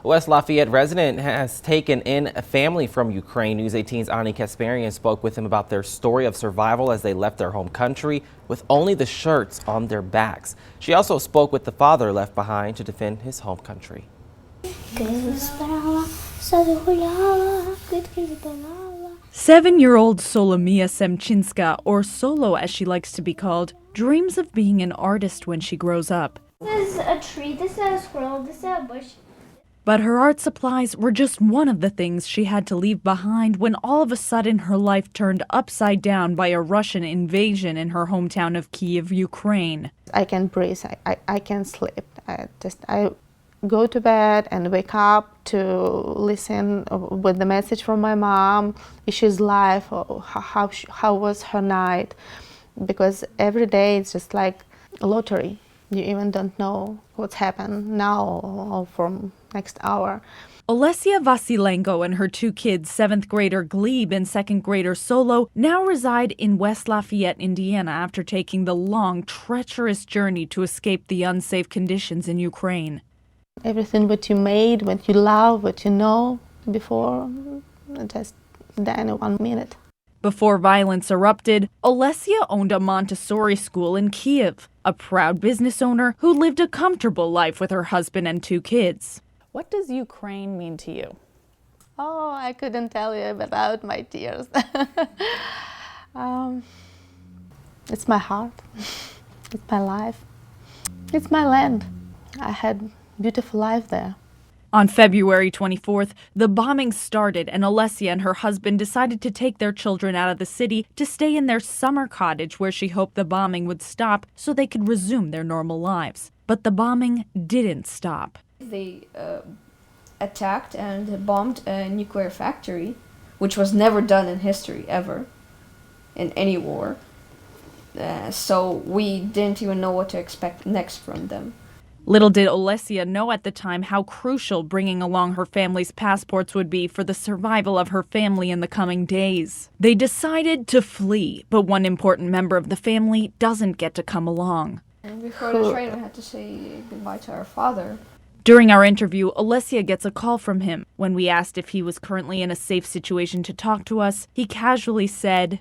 A West Lafayette resident has taken in a family from Ukraine. News 18's Ani Kasparian spoke with him about their story of survival as they left their home country with only the shirts on their backs. She also spoke with the father left behind to defend his home country. 7-year-old Solomia Semchinska, or Solo as she likes to be called, dreams of being an artist when she grows up. This is a tree, this is a squirrel, this is a bush. But her art supplies were just one of the things she had to leave behind when all of a sudden her life turned upside down by a Russian invasion in her hometown of Kyiv, Ukraine. I can breathe, I can sleep. I go to bed and wake up to listen with the message from my mom, if she's alive, or how was her night. Because every day it's just like a lottery. You even don't know what's happened now or from next hour. Olesya Vasilenko and her 2 kids, 7th grader Gleb and 2nd grader Solo, now reside in West Lafayette, Indiana, after taking the long, treacherous journey to escape the unsafe conditions in Ukraine. Everything what you made, what you love, what you know before, just die in 1 minute. Before violence erupted, Olesya owned a Montessori school in Kyiv, a proud business owner who lived a comfortable life with her husband and 2 kids. What does Ukraine mean to you? Oh, I couldn't tell you without my tears. It's my heart, it's my life, it's my land. I had a beautiful life there. On February 24th, the bombing started and Olesya and her husband decided to take their children out of the city to stay in their summer cottage where she hoped the bombing would stop so they could resume their normal lives. But the bombing didn't stop. They attacked and bombed a nuclear factory, which was never done in history ever, in any war. So we didn't even know what to expect next from them. Little did Olesya know at the time how crucial bringing along her family's passports would be for the survival of her family in the coming days. They decided to flee, but one important member of the family doesn't get to come along. And before the train, we had to say goodbye to our father. During our interview, Olesya gets a call from him. When we asked if he was currently in a safe situation to talk to us, he casually said,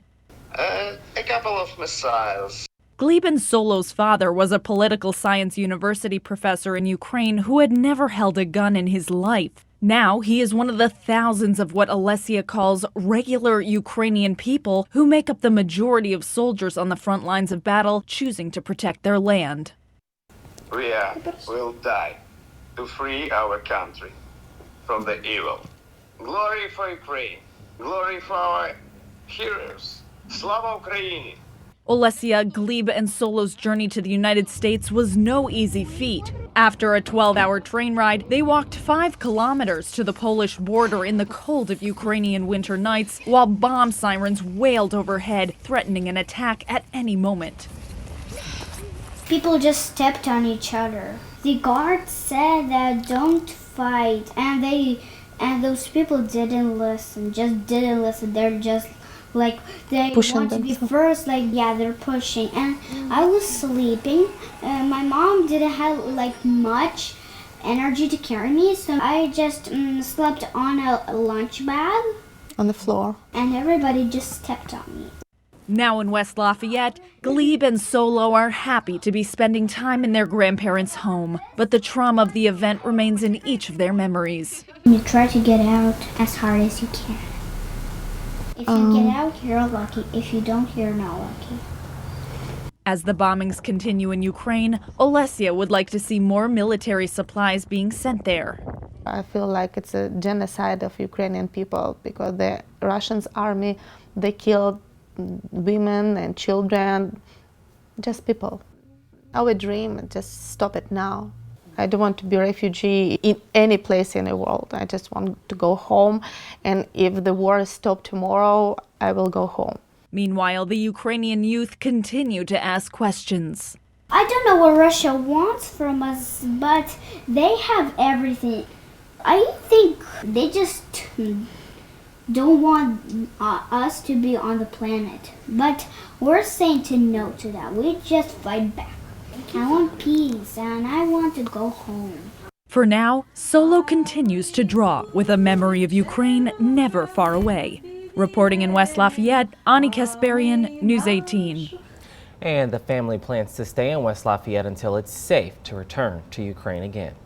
A couple of missiles. Gleb Solo's father was a political science university professor in Ukraine who had never held a gun in his life. Now he is one of the thousands of what Olesya calls regular Ukrainian people who make up the majority of soldiers on the front lines of battle choosing to protect their land. We will die to free our country from the evil. Glory for Ukraine. Glory for our heroes. Slava Ukraini! Olesya, Gleb, and Solo's journey to the United States was no easy feat. After a 12-hour train ride, they walked 5 kilometers to the Polish border in the cold of Ukrainian winter nights, while bomb sirens wailed overhead, threatening an attack at any moment. People just stepped on each other. The guards said that don't fight, and those people didn't listen, just didn't listen. They're just like, they pushing want them. to be first, like, yeah, they're pushing. And I was sleeping. My mom didn't have, like, much energy to carry me, so I just slept on a lunch bag. On the floor. And everybody just stepped on me. Now in West Lafayette, Gleb and Solo are happy to be spending time in their grandparents' home, but the trauma of the event remains in each of their memories. You try to get out as hard as you can. If you get out, you're lucky. If you don't, you're not lucky. As the bombings continue in Ukraine, Olesya would like to see more military supplies being sent there. I feel like it's a genocide of Ukrainian people because the Russian army, they killed women and children, just people. Our dream, just stop it now. I don't want to be a refugee in any place in the world. I just want to go home, and if the war is stopped tomorrow, I will go home. Meanwhile, the Ukrainian youth continue to ask questions. I don't know what Russia wants from us, but they have everything. I think they just don't want us to be on the planet. But we're saying no to that. We just fight back. I want peace and I want to go home. For now, Solo continues to draw with a memory of Ukraine never far away. Reporting in West Lafayette, Ani Kasparian, News 18. And the family plans to stay in West Lafayette until it's safe to return to Ukraine again.